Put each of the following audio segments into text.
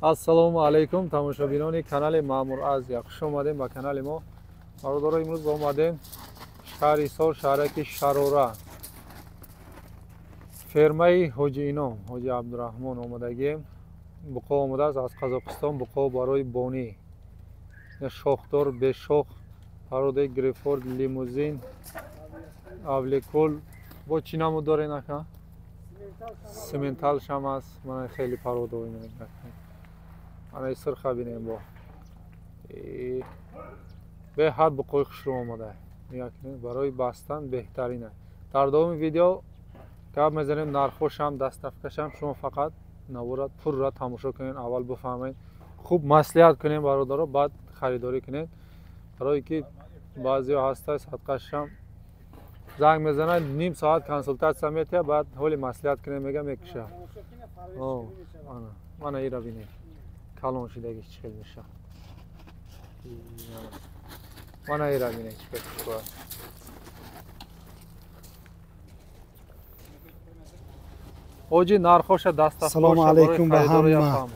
ассалому алайкум тамошобинони канали Маъмур Азия. Хуш омадем ба канали мо. Бародаро, имрӯз омадем шаҳри Сор, шаҳраки Шарора, фермаи ҳоҷи Ином, ҳоҷи Абдураҳмон омадагем. Буқо омадааст аз Қазоқистон, буқо барои бонӣ. Шохдор, бешох, пародаи грейпфрут, лимузин, авлекол. Бо чӣ намуд дорен ака? Сименталш ҳам аст. Ман хеле пародаи ана сирха бинем бо беҳад буқои хушрӯ омада. Барои бастан беҳтарин аст. Дар давоми видео гап мезанем нархошам, дастафкашам. Шумо фақат навора пурра тамошо кунед, аввал бифаҳмед, хуб маслиҳат кунед бародаро, баъд харидорӣ кунед. барое ки баъзеҳо ҳастаст садқашам занг мезанад, ним соат консултатсия метиҳад, баъд ҳоли маслиҳат кунед мега мекуша. Мана ира бинед калон шидагиш чӣ хел меша. Мана ира бинед чӣ хел хушбо аст. ҳоҷи нархоша дастафкоша. Салому алайкум ба ҳама.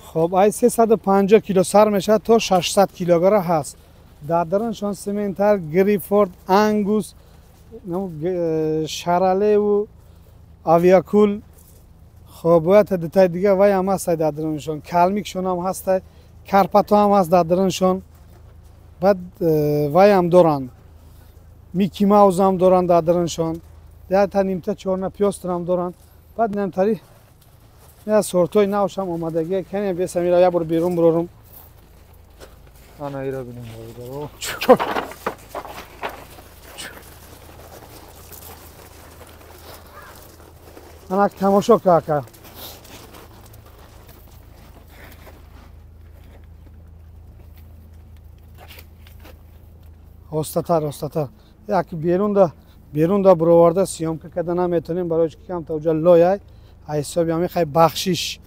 Хоб ай 350 кило сар мешад то 600 килогара ҳаст. Дардараншон сементар, грейпфрут, ангус, шаралеву, авиакул. хоб бояд детали дига вай ҳам ҳаст дардараншон. Калмикшон ҳам ҳаст, карпато ҳам ҳаст дардараншон. баъд вай ҳам доранд. Мики Маус ҳам доранд дардараншон. Та нимта чорна пёстр ҳам доранд. баъд намтари я сортои навшам омадагӣ кане бесамира я бор берун бурорум. Ана ира бинем бародаро. Ана тамошо кака. Остатар. Як берунда буроварда сиёмка карда наметонем, барои ки камта уҷа лояй ҳисоби ҳамихай бахшиш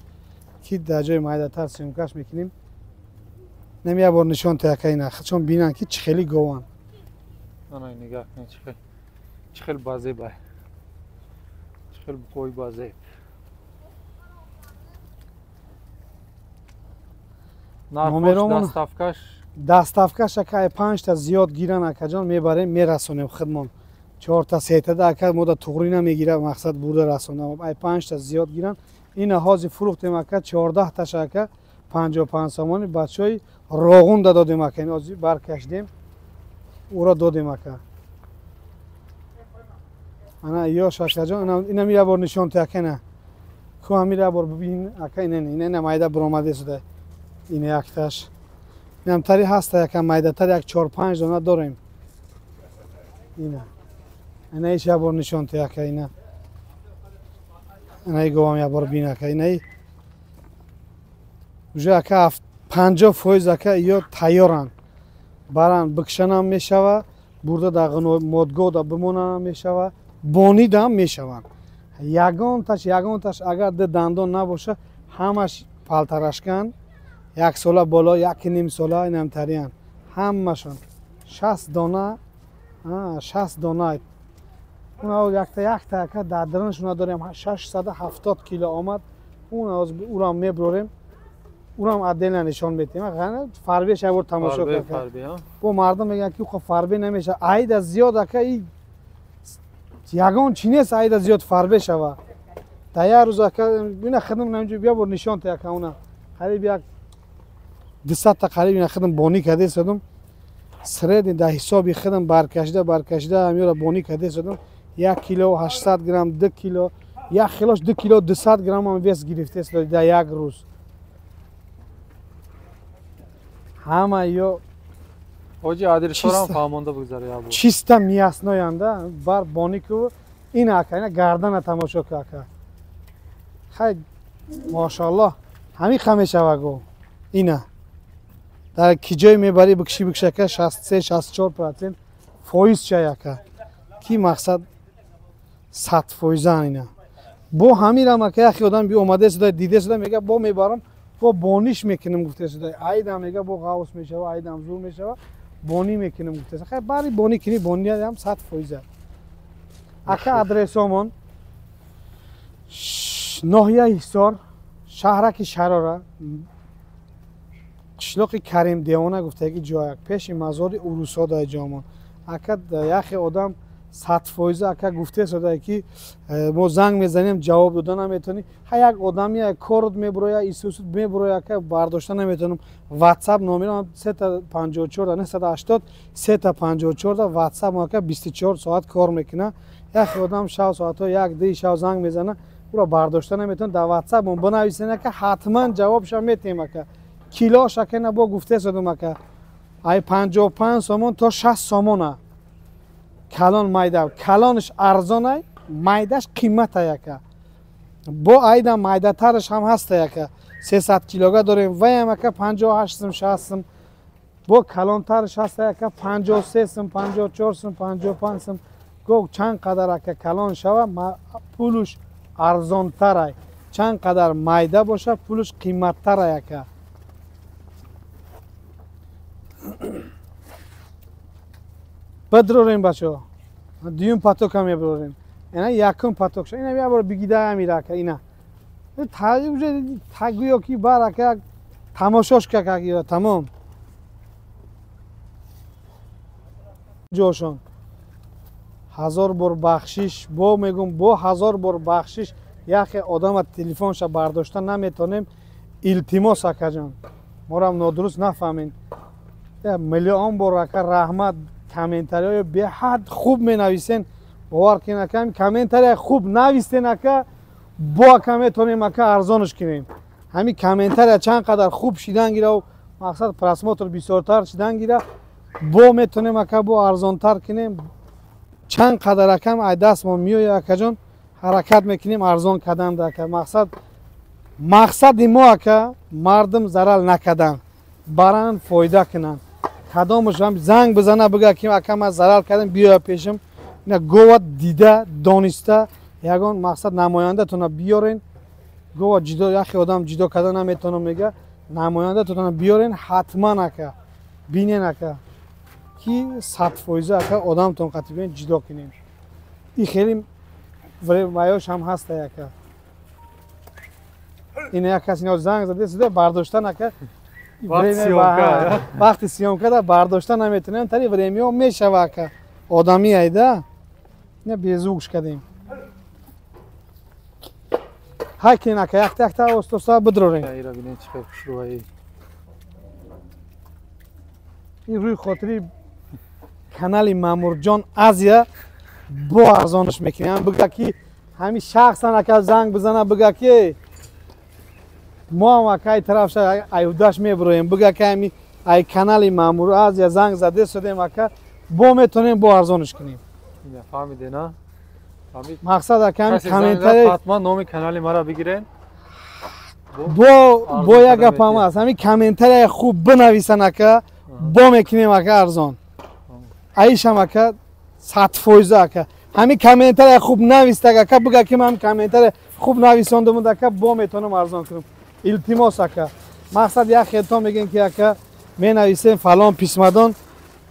ки дар ҷои майдатар сиёмкаш мекунем. Нем я бор нишон таяка ина чон бинан ки чӣ хели гован. Ана нигоҳ кунед чӣ хел базеба. Чӣ хел буқои базеб. Номеромон дастафкаш ака 5 та зиёд гиран акаҷон мебарем мерасонем хидмон. 4 та 3 та ака мода туғри намегира мақсад бурда расонам. Ай 5 та зиёд гиран. Ина ҳози фурӯхтем ака 14 таш ака 55 сомони бачаи роғун додем ака. Ин ҳози баркашдем. Уро додем ака. Ана ё шашаҷон ина мира бор нишон те ака на. Ку амира бор бибин ака ина майда буромаде шуда. Ина якташ. Инам тари ҳаста яка майдатар як 4-5 дона дорем. Ина иш я бор нишон те ака ина. Ина говам я бор бин ака ина. Уже ака 50% ака ё тайёранд. Баран бикшанам мешава, бурда дар модгоҳ да бимонам мешава, бонидам мешаванд. Ягон таш агар дандон набоша, ҳамаш палтарашкан, 1 сола боло, 1.5 сола инам тариян. Ҳамашон 60 дона, 60 дона. Уна якта ака дардараншона дорем 670 кило омад. Урам меброрем. Урам отдельно нишон метем. Фарбеш я бор тамошо кардем. Бо мардум мегӯянд ки хо фарбе намеша. Айда зиёд ака и ягон чи нест айда зиёд фарбе шава. Та як рӯз ака ина хидм намҷу бия бор нишон те ака уна. Қариб як 200 та қариб ина хидм бонӣ карде садум. Среди да ҳисоби хидм баркашда амёра бонӣ карде садум. 1 кило 800 грамм, 2 кило, як хилош 2 кило 200 грамм ам вес гирифте сад дар як рӯз. ҳама ё ҳоҷи адресорам фаҳмонда бигзаря бо. Чиста миясноянда бар бонику ина ака ина гардана тамошо ака. Хай машаллоҳ ҳамин хамешава го. Ина дар ки ҷой мебари бикшака 63-64% фоиз чай ака. Ки мақсад 100% ина. Бо ҳамирам ака яхи одам би омаде суда диде суда мега бо мебарам бо бониш мекунем гуфте суда. Айдам мега бо ғавс мешава, айдам зур мешава. Бонӣ мекунем гуфта. Хай бари бонӣ кунӣ, бонӣ ҳам 100%. Ака адресомон ноҳияи Ҳисор, шаҳраки шарора қишлоқи карим девона гуфтаги ҷояк пеши мазори урусо дар ҷомон ака яхе одам 100% ака гуфте сода ки мо занг мезанем ҷавоб дода наметонӣ ҳа як одами корот мебуроя исусуд мебуроя ака бардошта наметонам ватсап номерам 354 980 354 ватсап ака 24 соат кор мекуна яхе одам шав соато як ди шав занг мезана уро бардошта наметон дар ватсап мо бинависен ака ҳатман ҷавобша метем ака килош ака на бо гуфте содам ака ай 55 сомон то 60 сомона калон майда калонш арзонай майдаш қиммата яка бо айда майдатарш ҳам ҳаста яка 300 килога дорем ваям ака 58 сум 60 сум бо калонтарш ҳаста яка 53 сум 54 сум 55 сум гов чанд қадар ака калон шава пулуш арзонтарай чанд қадар майда боша пулуш қимматтара яка бадрорем бачо дуюм потока меброрем ина якум поток ина я бор бигида амирака ина таи уже тагуё ки барака тамошош как ира тамом ҷошон 1000 бор бахшиш бо мегум бо 1000 бор бахшиш яхе одама телефонша бардошта наметонем илтимос акаҷон морам нодуруст нафаҳмем миллион бор ака раҳмат комментариҳои беҳад хуб менависен бовар кин ака комментария хуб навистен ака бо ака метонем ака арзонаш кинем ҳамин комментария чанд қадар хуб шидан гирав мақсад просмотр бисёртар шидан гира бо метонем ака бо арзонтар кинем чанд қадар акам ай дастмон миёя акаҷон ҳаракат мекунем арзон кадан ака мақсади мо ака мардум зарал накадан баран фоида кунанд кадомаш ҳам занг бизана бига ки ака ман зарал кардам биёя пешам ина гова дида дониста ягон мақсад намояндатона биёрен гова ҷидо яхе одам ҷидо карда наметонам мега намояндатона биёрен ҳатман ака бинен ака ки 100% ака одамтон қатибен ҷидо кунем и хеле ваёш ҳам ҳаста яка ина як каси занг заде суда бардоштан ака вақти сиёмкада бардошта наметонем тари времиҳо мешава ака одами айда ина безугш кадем ҳакин ака якта остоста бидрорем ин рӯи хотири канали маъмурҷон азия бо арзонаш мекунем бига ки ҳамин шахсан ака занг бизана бига ки мо ҳам ака ай тарафша айудаш мебуроем бига ки ҳами ай канали маъмур азия занг заде содем ака бо метонем бо арзонаш кунем фаҳмидена мақсад ака ҳами комментария ҳатман номи канали мара бигирен бо як гапам аст ҳами комментария хуб бинависан ака бо мекунем ака арзон аишам ака 100% ака ҳами комментария хуб навистаг ака бига ки ман комментария хуб нависондамуд ака бо метонам арзон кунам илтимос ака мақсад як хелто мегӯем ки ака менависем фалон писмадон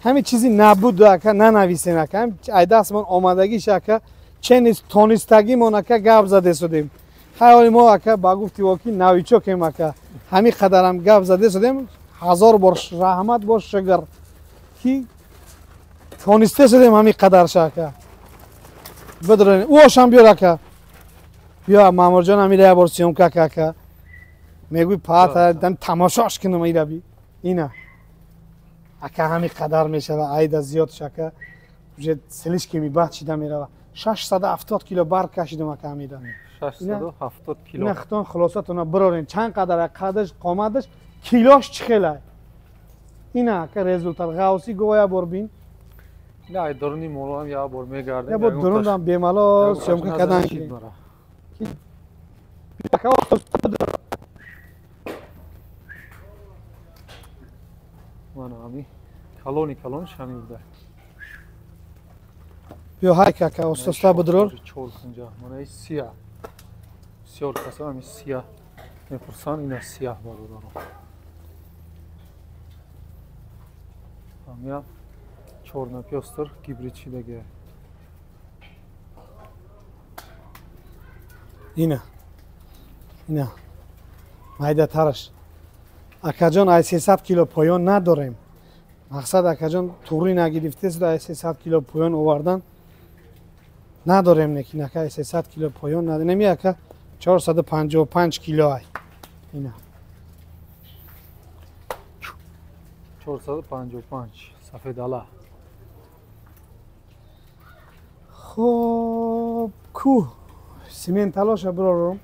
ҳамин чизи набуд ака нанависен ака ай дастмон омадагиш ака чениз тонистагимон ака гап заде содем ҳайоли мо ака ба гуфти воки навичокем ака ҳамин қадарам гап заде содем 1000 бор раҳмат бош шигар ки тонисте содем ҳамин қадарша ака бидронем уошам биёр ака биё маъмурҷон ҳамин як бор сиёмка ака мегӯй паатам тамошош кунам ираби ина ака ҳамин қадар мешава айда зиёдш ака уже селишки мибаҳд шида мерава 670 кило барг кашидам ака ҳамида 670 кило ина хитон хулосатона бирорен чанд қадар қадаш қомадаш килош чӣ хелай ина ака результат ғавси гова як бор бин ина ай дуруни молам як бор мегардем я бо дурундам бемало сиёмка кадан мана ҳами калониш ҳамин буда биё ҳайк ака остоста бидрор мана сия бисёр каса ҳами сия мепурсан ина сия бародаро ҳамиам чорнопёстр гибридшидаги ина майдатараш. Акаҷон ай 300 кило поён надорем. Мақсад акаҷон туғри нагирифтест ай 300 кило поён овардан надорем, лекин ака ай 300 кило поён надорем. Неми ака 455 кило ай. Ина. 455 сафедала. Хоб ку сементалоша брорум.